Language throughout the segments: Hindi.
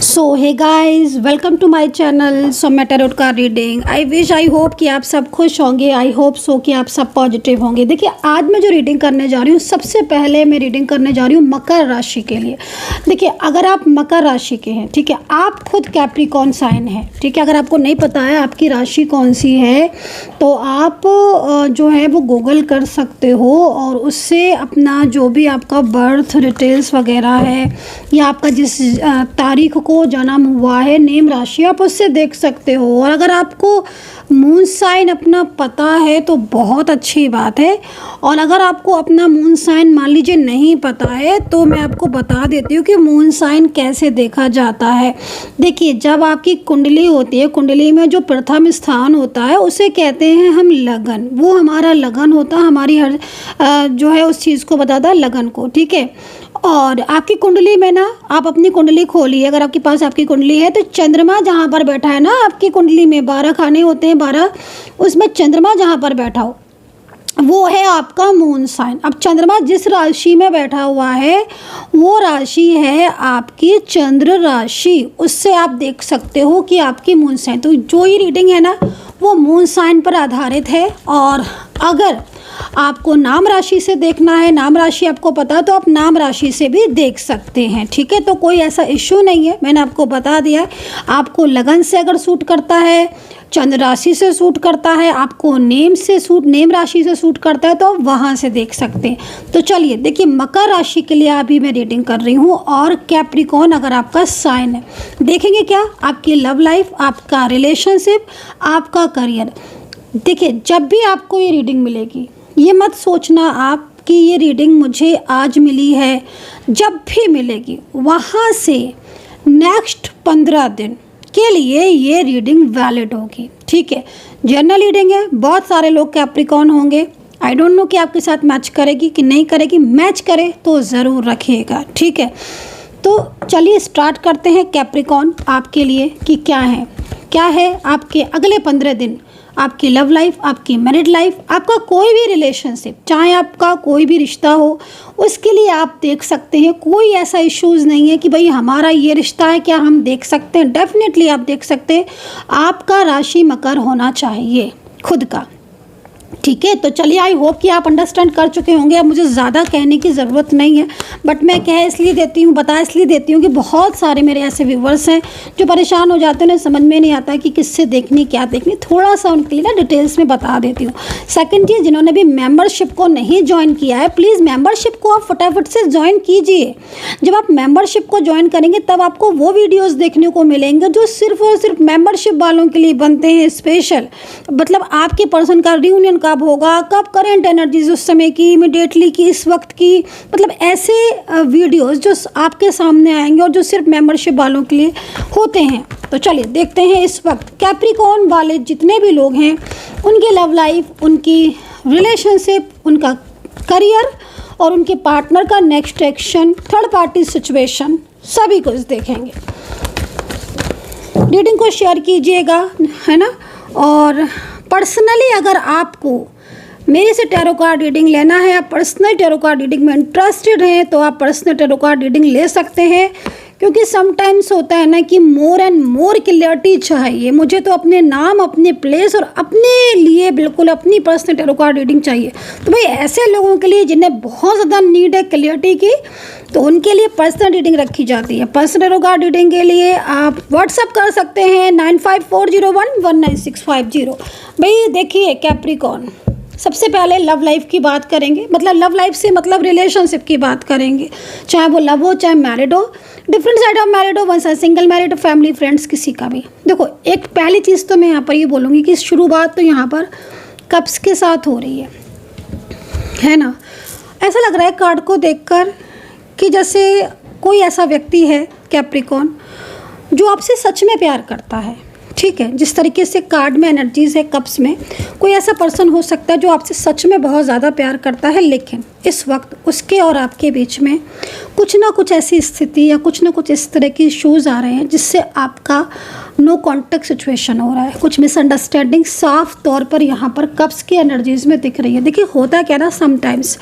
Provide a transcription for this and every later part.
So hey guys, welcome to my channel Saumya tarot card reading. I hope कि आप सब खुश होंगे। आई होप सो कि आप सब पॉजिटिव होंगे। देखिए, आज मैं जो रीडिंग करने जा रही हूँ, सबसे पहले मैं रीडिंग करने जा रही हूँ मकर राशि के लिए। देखिए, अगर आप मकर राशि के हैं, ठीक है, आप खुद कैप्रिकॉर्न साइन है, ठीक है। अगर आपको नहीं पता है आपकी राशि कौन सी है, तो आप जो है वो गूगल कर सकते हो और उससे अपना जो भी आपका बर्थ डिटेल्स वगैरह है या आपका जिस तारीख को जन्म हुआ है, नेम राशि, आप उससे देख सकते हो। और अगर आपको मून साइन अपना पता है तो बहुत अच्छी बात है। और अगर आपको अपना मून साइन मान लीजिए नहीं पता है, तो मैं आपको बता देती हूँ कि मून साइन कैसे देखा जाता है। देखिए, जब आपकी कुंडली होती है, कुंडली में जो प्रथम स्थान होता है उसे कहते हैं हम लगन। वो हमारा लगन होता है, हमारी हर जो है उस चीज़ को बताता है, लगन को, ठीक है। और आपकी कुंडली में ना, आप अपनी कुंडली खोलिए, अगर आपके पास आपकी कुंडली है, तो चंद्रमा जहाँ पर बैठा है ना, आपकी कुंडली में 12 खाने होते हैं, 12, उसमें चंद्रमा जहाँ पर बैठा हो वो है आपका मून साइन। अब चंद्रमा जिस राशि में बैठा हुआ है वो राशि है आपकी चंद्र राशि। उससे आप देख सकते हो कि आपकी मून साइन, तो जो ही रीडिंग है ना वो मून साइन पर आधारित है। और अगर आपको नाम राशि से देखना है, नाम राशि आपको पता है, तो आप नाम राशि से भी देख सकते हैं, ठीक है। तो कोई ऐसा इश्यू नहीं है, मैंने आपको बता दिया है। आपको लगन से अगर सूट करता है, चंद्र राशि से सूट करता है, आपको नेम राशि से सूट करता है, तो आप वहाँ से देख सकते हैं। तो चलिए देखिए, मकर राशि के लिए अभी मैं रीडिंग कर रही हूँ। और कैप्रिकॉर्न अगर आपका साइन है, देखेंगे क्या आपकी लव लाइफ, आपका रिलेशनशिप, आपका करियर। देखिए, जब भी आपको ये रीडिंग मिलेगी, ये मत सोचना आप कि ये रीडिंग मुझे आज मिली है। जब भी मिलेगी, वहाँ से नेक्स्ट 15 दिन के लिए ये रीडिंग वैलिड होगी, ठीक है। जनरल रीडिंग है, बहुत सारे लोग कैप्रिकॉर्न होंगे। आई डोंट नो कि आपके साथ मैच करेगी कि नहीं करेगी। मैच करे तो ज़रूर रखिएगा, ठीक है। तो चलिए स्टार्ट करते हैं कैप्रिकॉर्न आपके लिए कि क्या है आपके अगले 15 दिन, आपकी लव लाइफ, आपकी मैरिड लाइफ, आपका कोई भी रिलेशनशिप, चाहे आपका कोई भी रिश्ता हो, उसके लिए आप देख सकते हैं। कोई ऐसा इश्यूज़ नहीं है कि भाई हमारा ये रिश्ता है, क्या हम देख सकते हैं? डेफिनेटली आप देख सकते हैं। आपका राशि मकर होना चाहिए खुद का, ठीक है। तो चलिए, आई होप कि आप अंडरस्टैंड कर चुके होंगे। अब मुझे ज़्यादा कहने की ज़रूरत नहीं है, बट मैं बता इसलिए देती हूँ कि बहुत सारे मेरे ऐसे व्यूवर्स हैं जो परेशान हो जाते हैं, उन्हें समझ में नहीं आता कि किससे देखनी, क्या देखनी। थोड़ा सा उनके लिए ना डिटेल्स में बता देती हूँ। सेकंड चीज़, जिन्होंने भी मेंबरशिप को नहीं ज्वाइन किया है, प्लीज़ मेंबरशिप को आप फटाफट से ज्वाइन कीजिए। जब आप मेंबरशिप को ज्वाइन करेंगे तब आपको वो वीडियोज़ देखने को मिलेंगे जो सिर्फ और सिर्फ मेंबरशिप वालों के लिए बनते हैं, स्पेशल। मतलब आपके पर्सन का रियूनियन कब होगा, कब करंट एनर्जीज उस समय की, इमिडिएटली की, इस वक्त की, मतलब ऐसे वीडियोस जो आपके सामने आएंगे और जो सिर्फ मेंबरशिप वालों के लिए होते हैं। तो चलिए देखते हैं इस वक्त कैप्रिकॉर्न वाले जितने भी लोग हैं, उनकी लव लाइफ, उनकी रिलेशनशिप, उनका करियर और उनके पार्टनर का next action, third party situation, सभी कुछ देखेंगे। रीडिंग को शेयर कीजिएगा, है ना। और पर्सनली अगर आपको मेरे से टैरो कार्ड रीडिंग लेना है, आप पर्सनल टैरो कार्ड रीडिंग में इंटरेस्टेड हैं, तो आप पर्सनल टैरो कार्ड रीडिंग ले सकते हैं। क्योंकि समटाइम्स होता है ना कि मोर एंड मोर क्लियरिटी चाहिए। मुझे तो अपने नाम, अपने प्लेस और अपने लिए बिल्कुल अपनी पर्सनल टैरो कार्ड रीडिंग चाहिए। तो भाई ऐसे लोगों के लिए जिन्हें बहुत ज़्यादा नीड है क्लियरिटी की, तो उनके लिए पर्सनल रीडिंग रखी जाती है। पर्सनल टैरो कार्ड रीडिंग के लिए आप व्हाट्सअप कर सकते हैं 9540119650। भाई देखिए कैप्रिकॉर्न, सबसे पहले लव लाइफ की बात करेंगे, मतलब लव लाइफ से मतलब रिलेशनशिप की बात करेंगे, चाहे वो लव हो चाहे मैरिड हो, डिफरेंट साइड ऑफ मैरिड हो, one side single married, family, friends, किसी का भी। देखो, एक पहली चीज़ तो मैं यहाँ पर ये बोलूँगी कि शुरुआत तो यहाँ पर कप्स के साथ हो रही है ना। ऐसा लग रहा है कार्ड को देखकर कि जैसे कोई ऐसा व्यक्ति है कैप्रिकॉर्न जो आपसे सच में प्यार करता है, ठीक है। जिस तरीके से कार्ड में एनर्जीज है कप्स में, कोई ऐसा पर्सन हो सकता है जो आपसे सच में बहुत ज़्यादा प्यार करता है, लेकिन इस वक्त उसके और आपके बीच में कुछ ना कुछ ऐसी स्थिति या कुछ ना कुछ इस तरह की इश्यूज़ आ रहे हैं जिससे आपका नो कॉन्टेक्ट सिचुएशन हो रहा है। कुछ मिसअंडरस्टैंडिंग साफ तौर पर यहाँ पर कप्स की एनर्जीज में दिख रही है। देखिए, होता क्या ना समटाइम्स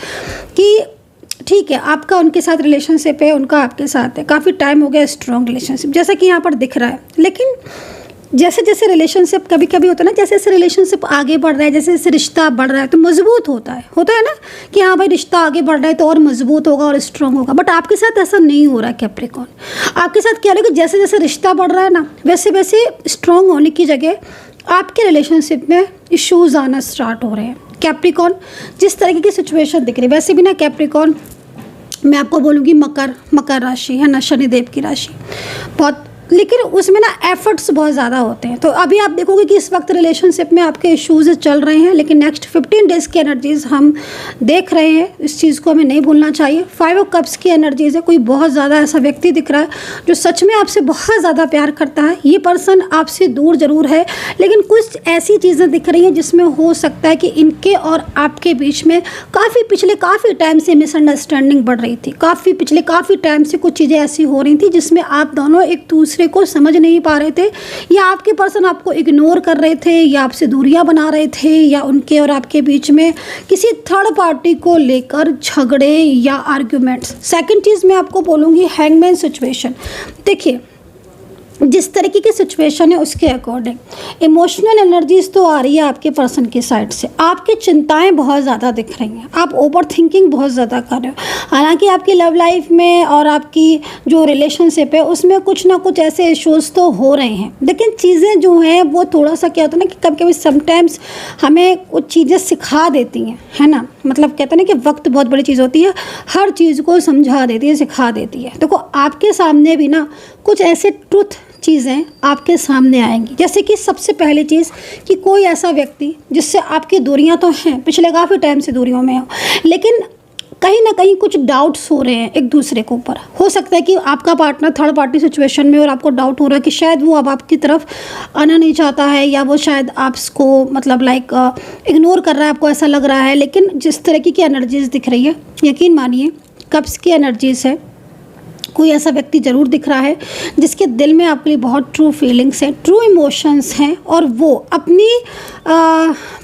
कि ठीक है, आपका उनके साथ रिलेशनशिप है, उनका आपके साथ है, काफ़ी टाइम हो गया स्ट्रॉन्ग रिलेशनशिप जैसा कि यहाँ पर दिख रहा है। लेकिन जैसे जैसे रिलेशनशिप कभी कभी होता है ना, जैसे जैसे रिलेशनशिप आगे बढ़ रहा है, जैसे जैसे रिश्ता बढ़ रहा है तो मजबूत होता है ना कि हाँ भाई रिश्ता आगे बढ़ रहा है तो और मजबूत होगा और स्ट्रांग होगा। बट आपके साथ ऐसा नहीं हो रहा है कैप्रिकॉर्न। आपके साथ क्या होगा कि जैसे जैसे रिश्ता बढ़ रहा है ना, वैसे वैसे स्ट्रांग होने की जगह आपके रिलेशनशिप में इश्यूज आना स्टार्ट हो रहे हैं। कैप्रिकॉर्न जिस तरीके की सिचुएशन दिख रही है, वैसे भी ना कैप्रिकॉर्न मैं आपको बोलूँगी मकर राशि है ना, शनिदेव की राशि बहुत, लेकिन उसमें ना एफर्ट्स बहुत ज़्यादा होते हैं। तो अभी आप देखोगे कि इस वक्त रिलेशनशिप में आपके इश्यूज चल रहे हैं, लेकिन नेक्स्ट 15 डेज़ की एनर्जीज हम देख रहे हैं, इस चीज़ को हमें नहीं भूलना चाहिए। 5 ऑफ कप्स की एनर्जीज है, कोई बहुत ज़्यादा ऐसा व्यक्ति दिख रहा है जो सच में आपसे बहुत ज़्यादा प्यार करता है। ये पर्सन आपसे दूर ज़रूर है, लेकिन कुछ ऐसी चीज़ें दिख रही हैं जिसमें हो सकता है कि इनके और आपके बीच में पिछले काफ़ी टाइम से मिसअंडरस्टैंडिंग बढ़ रही थी। पिछले काफ़ी टाइम से कुछ चीज़ें ऐसी हो रही थी जिसमें आप दोनों एक दूसरे को समझ नहीं पा रहे थे, या आपके पर्सन आपको इग्नोर कर रहे थे, या आपसे दूरियां बना रहे थे, या उनके और आपके बीच में किसी थर्ड पार्टी को लेकर झगड़े या आर्ग्यूमेंट्स। सेकंड चीज़ मैं आपको बोलूँगी हैंगमैन सिचुएशन। देखिए जिस तरीके की सिचुएशन है उसके अकॉर्डिंग इमोशनल एनर्जीज तो आ रही है आपके पर्सन की साइड से। आपकी चिंताएं बहुत ज़्यादा दिख रही हैं, आप ओवर थिंकिंग बहुत ज़्यादा कर रहे हो। हालांकि आपकी लव लाइफ में और आपकी जो रिलेशनशिप है उसमें कुछ ना कुछ ऐसे इश्यूज तो हो रहे हैं, लेकिन चीज़ें जो हैं वो थोड़ा सा क्या होता है ना कि कभी कभी समटाइम्स हमें कुछ चीज़ें सिखा देती हैं, है ना। मतलब कहते हैं ना कि वक्त बहुत बड़ी चीज़ होती है, हर चीज़ को समझा देती है, सिखा देती है। देखो आपके सामने भी ना कुछ ऐसे ट्रुथ चीज़ें आपके सामने आएंगी, जैसे कि सबसे पहली चीज़ कि कोई ऐसा व्यक्ति जिससे आपकी दूरियां तो हैं, पिछले काफ़ी टाइम से दूरियों में हो, लेकिन कहीं ना कहीं कुछ डाउट्स हो रहे हैं एक दूसरे के ऊपर। हो सकता है कि आपका पार्टनर थर्ड पार्टी सिचुएशन में और आपको डाउट हो रहा है कि शायद वो अब आपकी तरफ आना नहीं चाहता है, या वो शायद आपको मतलब इग्नोर कर रहा है, आपको ऐसा लग रहा है। लेकिन जिस तरीके की एनर्जीज दिख रही है, यकीन मानिए कप्स की एनर्जीज है, कोई ऐसा व्यक्ति ज़रूर दिख रहा है जिसके दिल में आपके लिए बहुत ट्रू फीलिंग्स हैं, ट्रू इमोशंस हैं, और वो अपनी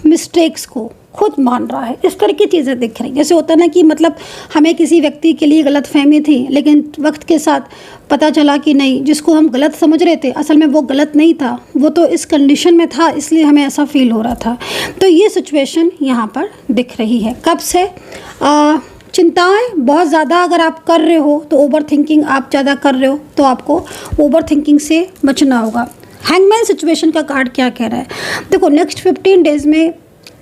मिस्टेक्स को खुद मान रहा है। इस तरह की चीज़ें दिख रही। जैसे होता है ना कि मतलब हमें किसी व्यक्ति के लिए गलत फहमी थी, लेकिन वक्त के साथ पता चला कि नहीं, जिसको हम गलत समझ रहे थे असल में वो गलत नहीं था, वो तो इस कंडीशन में था, इसलिए हमें ऐसा फील हो रहा था। तो ये सिचुएशन यहाँ पर दिख रही है। कब से चिंताएं बहुत ज़्यादा अगर आप कर रहे हो तो ओवर थिंकिंग आप ज़्यादा कर रहे हो, तो आपको ओवर थिंकिंग से बचना होगा। हैंगमैन सिचुएशन का कार्ड क्या कह रहा है? देखो नेक्स्ट 15 डेज़ में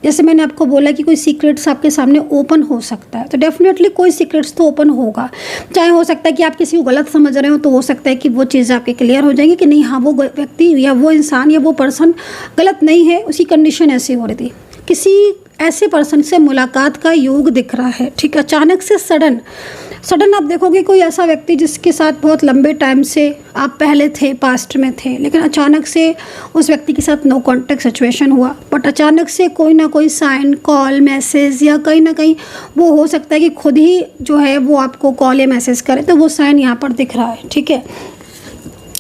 जैसे मैंने आपको बोला कि कोई सीक्रेट्स आपके सामने ओपन हो सकता है, तो डेफिनेटली कोई सीक्रेट्स तो ओपन होगा। चाहे हो सकता है कि आप किसी को गलत समझ रहे हो, तो हो सकता है कि वो चीज़ आपके क्लियर हो जाएगी कि नहीं, हाँ वो व्यक्ति या वो इंसान या वो पर्सन गलत नहीं है, उसकी कंडीशन ऐसी हो रही थी। किसी ऐसे पर्सन से मुलाकात का योग दिख रहा है, ठीक है। अचानक से सडन आप देखोगे कोई ऐसा व्यक्ति जिसके साथ बहुत लंबे टाइम से आप पहले थे, पास्ट में थे, लेकिन अचानक से उस व्यक्ति के साथ नो कॉन्टेक्ट सिचुएशन हुआ, बट अचानक से कोई ना कोई साइन, कॉल, मैसेज, या कहीं ना कहीं वो हो सकता है कि खुद ही जो है वो आपको कॉल या मैसेज करे, तो वो साइन यहाँ पर दिख रहा है, ठीक है।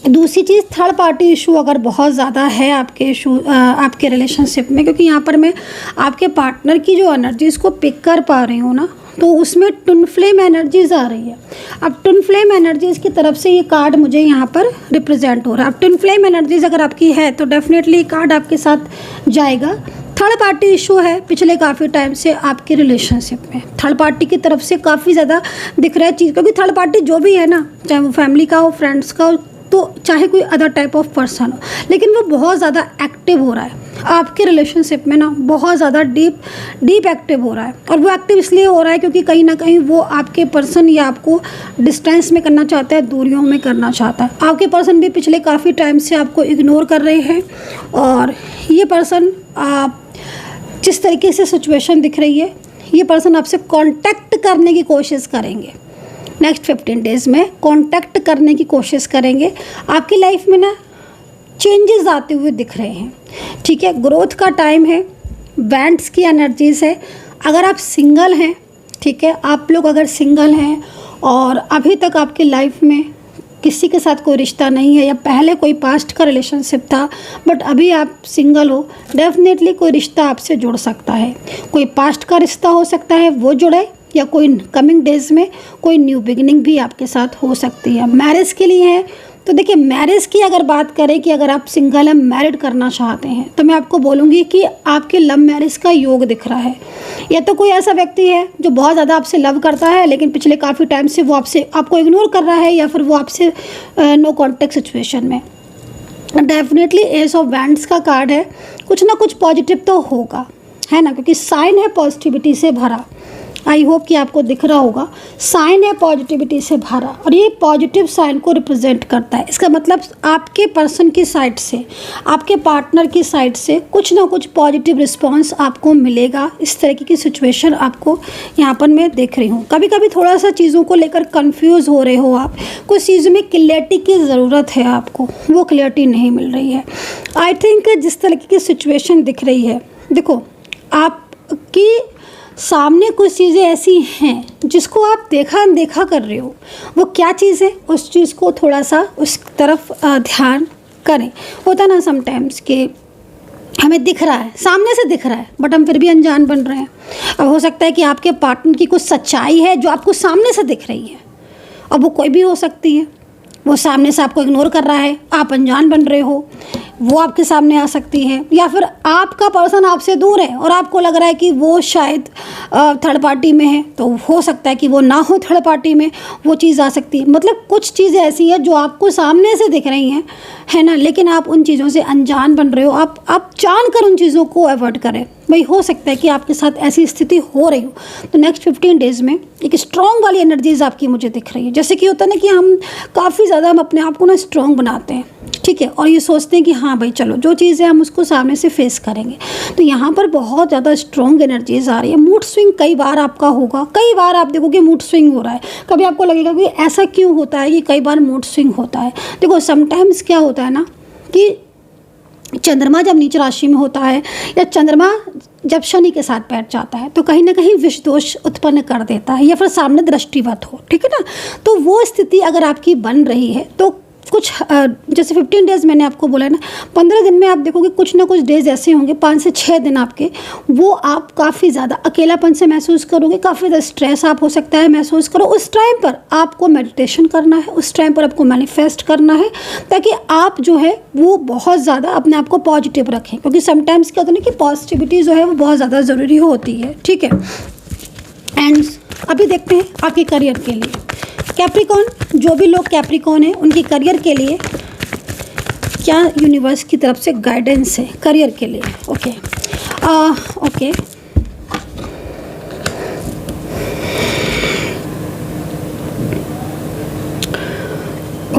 दूसरी चीज़ थर्ड पार्टी इशू अगर बहुत ज़्यादा है आपके रिलेशनशिप में, क्योंकि यहाँ पर मैं आपके पार्टनर की जो एनर्जीज़ को पिक कर पा रही हूँ ना, तो उसमें ट्विन फ्लेम एनर्जीज़ आ रही है। अब ट्विन फ्लेम एनर्जीज़ की तरफ से ये कार्ड मुझे यहाँ पर रिप्रेजेंट हो रहा है। अब ट्विन फ्लेम एनर्जीज़ अगर आपकी है तो डेफिनेटली ये कार्ड आपके साथ जाएगा। थर्ड पार्टी इशू है पिछले काफ़ी टाइम से आपके रिलेशनशिप में, थर्ड पार्टी की तरफ से काफ़ी ज़्यादा दिख रहा है चीज़, क्योंकि थर्ड पार्टी जो भी है ना, चाहे वो फैमिली का हो, फ्रेंड्स का हो, तो चाहे कोई अदर टाइप ऑफ पर्सन हो, लेकिन वो बहुत ज़्यादा एक्टिव हो रहा है आपके रिलेशनशिप में ना, बहुत ज़्यादा डीप एक्टिव हो रहा है। और वो एक्टिव इसलिए हो रहा है क्योंकि कहीं ना कहीं वो आपके पर्सन या आपको डिस्टेंस में करना चाहता है, दूरियों में करना चाहता है। आपके पर्सन भी पिछले काफ़ी टाइम से आपको इग्नोर कर रहे हैं, और ये पर्सन जिस तरीके से सिचुएशन दिख रही है, ये पर्सन आपसे कांटेक्ट करने की कोशिश करेंगे। नेक्स्ट 15 डेज़ में कांटेक्ट करने की कोशिश करेंगे। आपकी लाइफ में ना चेंजेस आते हुए दिख रहे हैं, ठीक है। ग्रोथ का टाइम है, बैंड्स की एनर्जीज है। अगर आप सिंगल हैं, ठीक है, आप लोग अगर सिंगल हैं और अभी तक आपकी लाइफ में किसी के साथ कोई रिश्ता नहीं है, या पहले कोई पास्ट का रिलेशनशिप था बट अभी आप सिंगल हो, डेफिनेटली कोई रिश्ता आपसे जुड़ सकता है। कोई पास्ट का रिश्ता हो सकता है वो जुड़े, या कोई कमिंग डेज में कोई न्यू बिगिनिंग भी आपके साथ हो सकती है। मैरिज के लिए है तो देखिए, मैरिज की अगर बात करें कि अगर आप सिंगल है, मैरिड करना चाहते हैं, तो मैं आपको बोलूँगी कि आपके लव मैरिज का योग दिख रहा है। या तो कोई ऐसा व्यक्ति है जो बहुत ज़्यादा आपसे लव करता है लेकिन पिछले काफ़ी टाइम से वो आपको इग्नोर कर रहा है, या फिर वो आपसे नो कॉन्टेक्ट सिचुएशन में। डेफिनेटली एस ऑफ वैंड्स का कार्ड है, कुछ ना कुछ पॉजिटिव तो होगा, है ना, क्योंकि साइन है पॉजिटिविटी से भरा। आई होप कि आपको दिख रहा होगा, साइन है पॉजिटिविटी से भरा, और ये पॉजिटिव साइन को रिप्रेजेंट करता है। इसका मतलब आपके पर्सन की साइड से, आपके पार्टनर की साइड से कुछ ना कुछ पॉजिटिव रिस्पांस आपको मिलेगा। इस तरीके की सिचुएशन आपको यहाँ पर मैं देख रही हूँ। कभी कभी थोड़ा सा चीज़ों को लेकर कंफ्यूज हो रहे हो आप, कुछ चीज़ों में क्लियरिटी की ज़रूरत है आपको, वो क्लियरिटी नहीं मिल रही है। आई थिंक जिस तरीके की सिचुएशन दिख रही है, देखो आपकी सामने कुछ चीज़ें ऐसी हैं जिसको आप देखा अनदेखा कर रहे हो। वो क्या चीज़ है, उस चीज़ को थोड़ा सा उस तरफ ध्यान करें। होता ना समटाइम्स कि हमें दिख रहा है, सामने से दिख रहा है, बट हम फिर भी अनजान बन रहे हैं। अब हो सकता है कि आपके पार्टनर की कुछ सच्चाई है जो आपको सामने से दिख रही है, अब वो कोई भी हो सकती है। वो सामने से आपको इग्नोर कर रहा है, आप अनजान बन रहे हो, वो आपके सामने आ सकती है। या फिर आपका पर्सन आपसे दूर है और आपको लग रहा है कि वो शायद थर्ड पार्टी में है, तो हो सकता है कि वो ना हो थर्ड पार्टी में, वो चीज़ आ सकती है। मतलब कुछ चीज़ें ऐसी हैं जो आपको सामने से दिख रही हैं, है ना, लेकिन आप उन चीज़ों से अनजान बन रहे हो। आप जानकर उन चीज़ों को अवॉइड करें। भाई हो सकता है कि आपके साथ ऐसी स्थिति हो रही हो, तो नेक्स्ट 15 डेज़ में एक स्ट्रॉन्ग वाली एनर्जीज आपकी मुझे दिख रही है। जैसे कि होता है ना कि हम काफ़ी ज़्यादा हम अपने आप को ना स्ट्रॉन्ग बनाते हैं, ठीक है, और ये सोचते हैं कि हाँ भाई चलो जो चीज़ है हम उसको सामने से फेस करेंगे। तो यहाँ पर बहुत ज़्यादा स्ट्रॉन्ग एनर्जीज आ रही है। मूड स्विंग कई बार आपका होगा, कई बार आप देखोगे मूड स्विंग हो रहा है। कभी आपको लगेगा कि ऐसा क्यों होता है कि कई बार मूड स्विंग होता है। देखो समटाइम्स क्या होता है ना कि चंद्रमा जब नीच राशि में होता है या चंद्रमा जब शनि के साथ बैठ जाता है तो कहीं ना कहीं विष दोष उत्पन्न कर देता है, या फिर सामने दृष्टिवत हो, ठीक है ना। तो वो स्थिति अगर आपकी बन रही है तो कुछ जैसे 15 डेज़ मैंने आपको बोला है ना, 15 दिन में आप देखोगे कुछ ना कुछ डेज़ ऐसे होंगे, 5 से 6 दिन आपके, वो आप काफ़ी ज़्यादा अकेलापन से महसूस करोगे, काफ़ी ज़्यादा स्ट्रेस आप हो सकता है महसूस करो। उस टाइम पर आपको मेडिटेशन करना है, उस टाइम पर आपको मैनिफेस्ट करना है, ताकि आप जो है वो बहुत ज़्यादा अपने आप को पॉजिटिव रखें, क्योंकि समटाइम्स क्या होता है ना कि पॉजिटिविटी जो है वो बहुत ज़्यादा ज़रूरी होती है, ठीक है। एंड अभी देखते हैं आपके करियर के लिए कैप्रिकॉन, जो भी लोग कैप्रिकॉन हैं उनकी करियर के लिए क्या यूनिवर्स की तरफ से गाइडेंस है करियर के लिए। ओके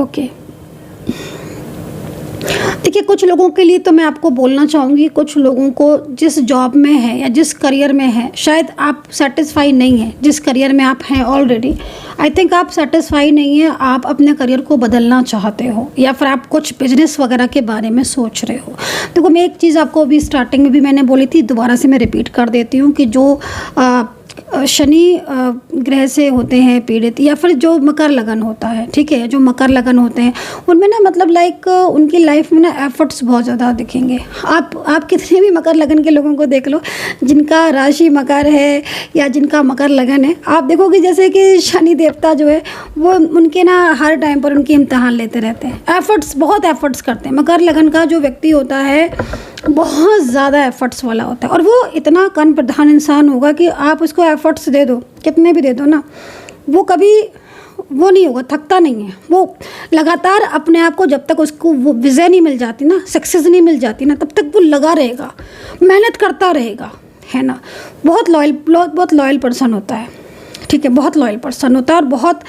ओके देखिए, कुछ लोगों के लिए तो मैं आपको बोलना चाहूँगी, कुछ लोगों को जिस जॉब में है या जिस करियर में है शायद आप सेटिस्फाई नहीं है, जिस करियर में आप हैं ऑलरेडी आई थिंक आप सेटिस्फाई नहीं है, आप अपने करियर को बदलना चाहते हो, या फिर आप कुछ बिजनेस वगैरह के बारे में सोच रहे हो। देखो मैं एक चीज़ आपको अभी स्टार्टिंग में भी मैंने बोली थी, दोबारा से मैं रिपीट कर देती हूँ कि जो शनि ग्रह से होते हैं पीड़ित, या फिर जो मकर लगन होता है, ठीक है, जो मकर लगन होते हैं उनमें ना मतलब लाइक उनकी लाइफ में ना एफर्ट्स बहुत ज़्यादा दिखेंगे। आप कितने भी मकर लगन के लोगों को देख लो जिनका राशि मकर है या जिनका मकर लगन है, आप देखोगे जैसे कि शनि देवता जो है वो उनके ना हर टाइम पर उनकी इम्तिहान लेते रहते हैं, एफर्ट्स बहुत एफर्ट्स करते हैं। मकर लगन का जो व्यक्ति होता है बहुत ज़्यादा एफर्ट्स वाला होता है, और वो इतना कर्म प्रधान इंसान होगा कि आप उसको एफर्ट्स दे दो, कितने भी दे दो ना, वो कभी वो नहीं होगा, थकता नहीं है। वो लगातार अपने आप को, जब तक उसको वो विजय नहीं मिल जाती ना, सक्सेस नहीं मिल जाती ना, तब तक वो लगा रहेगा, मेहनत करता रहेगा, है ना। बहुत लॉयल पर्सन होता है, ठीक है, बहुत लॉयल पर्सन होता है और बहुत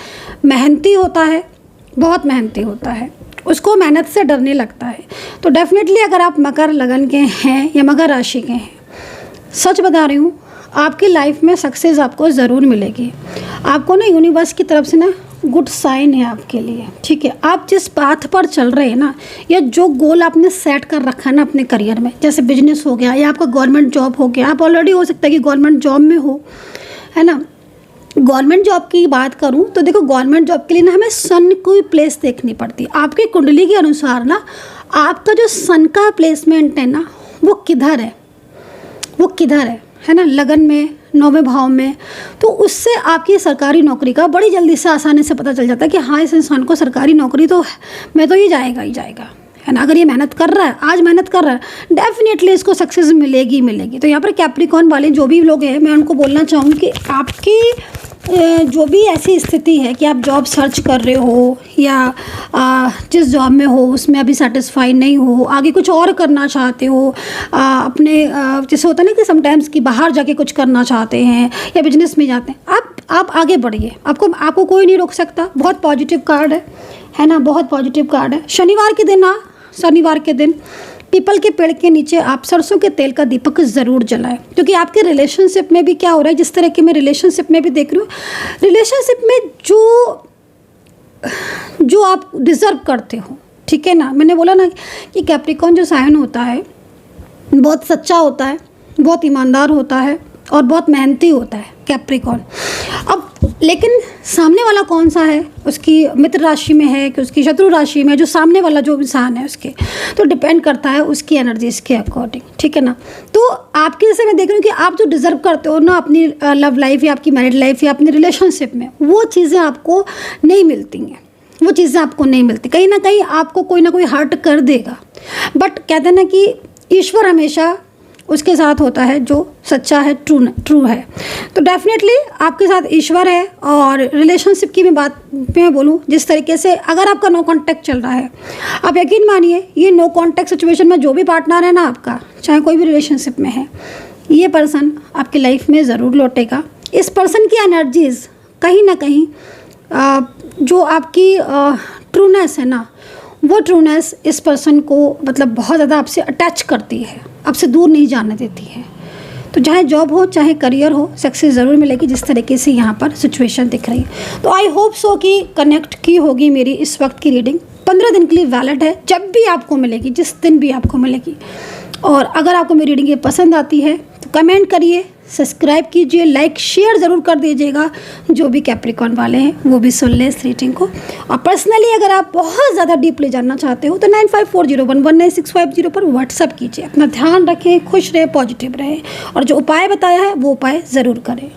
मेहनती होता है, बहुत मेहनती होता है, उसको मेहनत से डरने लगता है। तो डेफिनेटली अगर आप मकर लगन के हैं या मकर राशि के हैं, सच बता रही हूँ आपकी लाइफ में सक्सेस आपको ज़रूर मिलेगी। आपको ना यूनिवर्स की तरफ से ना गुड साइन है आपके लिए, ठीक है। आप जिस पाथ पर चल रहे हैं ना, या जो गोल आपने सेट कर रखा है ना अपने करियर में, जैसे बिजनेस हो गया या आपका गवर्नमेंट जॉब हो गया, आप ऑलरेडी हो सकता है कि गवर्नमेंट जॉब में हो, है ना। गवर्नमेंट जॉब की बात करूं तो देखो गवर्नमेंट जॉब के लिए ना हमें सन की प्लेस देखनी पड़ती है। आपकी कुंडली के अनुसार ना आपका जो सन का प्लेसमेंट है ना वो किधर है, वो किधर है ना, लगन में, 9वें भाव में, तो उससे आपकी सरकारी नौकरी का बड़ी जल्दी से आसानी से पता चल जाता है कि हाँ इस इंसान को सरकारी नौकरी तो मैं तो ये जाएगा ही जाएगा, है ना। अगर ये मेहनत कर रहा है, आज मेहनत कर रहा है, डेफिनेटली इसको सक्सेस मिलेगी मिलेगी। तो यहाँ पर कैप्रिकॉर्न वाले जो भी लोग हैं, मैं उनको बोलना चाहूँगी कि आपकी जो भी ऐसी स्थिति है कि आप जॉब सर्च कर रहे हो या जिस जॉब में हो उसमें अभी सेटिस्फाई नहीं हो, आगे कुछ और करना चाहते हो, अपने जैसे होता है ना कि समटाइम्स कि बाहर जाके कुछ करना चाहते हैं या बिजनेस में जाते हैं, आप आगे बढ़िए, आपको कोई नहीं रोक सकता। बहुत पॉजिटिव कार्ड है ना, बहुत पॉजिटिव कार्ड है। शनिवार के दिन पीपल के पेड़ के नीचे आप सरसों के तेल का दीपक ज़रूर जलाएं, क्योंकि आपके रिलेशनशिप में भी क्या हो रहा है, जिस तरह के मैं रिलेशनशिप में भी देख रही हूँ, रिलेशनशिप में जो आप डिज़र्व करते हो, ठीक है ना। मैंने बोला ना कि कैप्रिकॉर्न जो साइन होता है बहुत सच्चा होता है, बहुत ईमानदार होता है और बहुत मेहनती होता है कैप्रिकॉर्न। अब लेकिन सामने वाला कौन सा है, उसकी मित्र राशि में है कि उसकी शत्रु राशि में, जो सामने वाला जो इंसान है उसके, तो डिपेंड करता है उसकी एनर्जीज के अकॉर्डिंग, ठीक है ना। तो आपके जैसे मैं देख रही हूँ कि आप जो डिज़र्व करते हो ना अपनी लव लाइफ या आपकी मैरिड लाइफ या अपनी रिलेशनशिप में, वो चीज़ें आपको नहीं मिलती हैं, वो चीज़ें आपको नहीं मिलती। कहीं ना कहीं आपको कोई ना कोई हर्ट कर देगा, बट कहते हैं ना कि ईश्वर हमेशा उसके साथ होता है जो सच्चा है, ट्रू है। तो डेफिनेटली आपके साथ ईश्वर है। और रिलेशनशिप की मैं बोलूँ जिस तरीके से, अगर आपका नो कांटेक्ट चल रहा है, आप यकीन मानिए ये नो कांटेक्ट सिचुएशन में जो भी पार्टनर है ना आपका, चाहे कोई भी रिलेशनशिप में है, ये पर्सन आपकी लाइफ में ज़रूर लौटेगा। इस पर्सन की एनर्जीज़ कहीं ना कहीं जो आपकी ट्रूनेस है ना, वो ट्रूनेस इस पर्सन को मतलब बहुत ज़्यादा आपसे अटैच करती है, आपसे दूर नहीं जाने देती है। तो चाहे जॉब हो चाहे करियर हो, सक्सेस ज़रूर मिलेगी जिस तरीके से यहाँ पर सिचुएशन दिख रही है। तो आई होप सो कि कनेक्ट की होगी मेरी इस वक्त की रीडिंग। 15 दिन के लिए वैलिड है, जब भी आपको मिलेगी, जिस दिन भी आपको मिलेगी। और अगर आपको मेरी रीडिंग ये पसंद आती है तो कमेंट करिए, सब्सक्राइब कीजिए, लाइक शेयर ज़रूर कर दीजिएगा। जो भी कैप्रिकॉर्न वाले हैं वो भी सुन लें इस रीडिंग को। और पर्सनली अगर आप बहुत ज़्यादा डीपली जानना चाहते हो तो 9540119650 पर व्हाट्सअप कीजिए। अपना ध्यान रखें, खुश रहें, पॉजिटिव रहें और जो उपाय बताया है वो उपाय ज़रूर करें।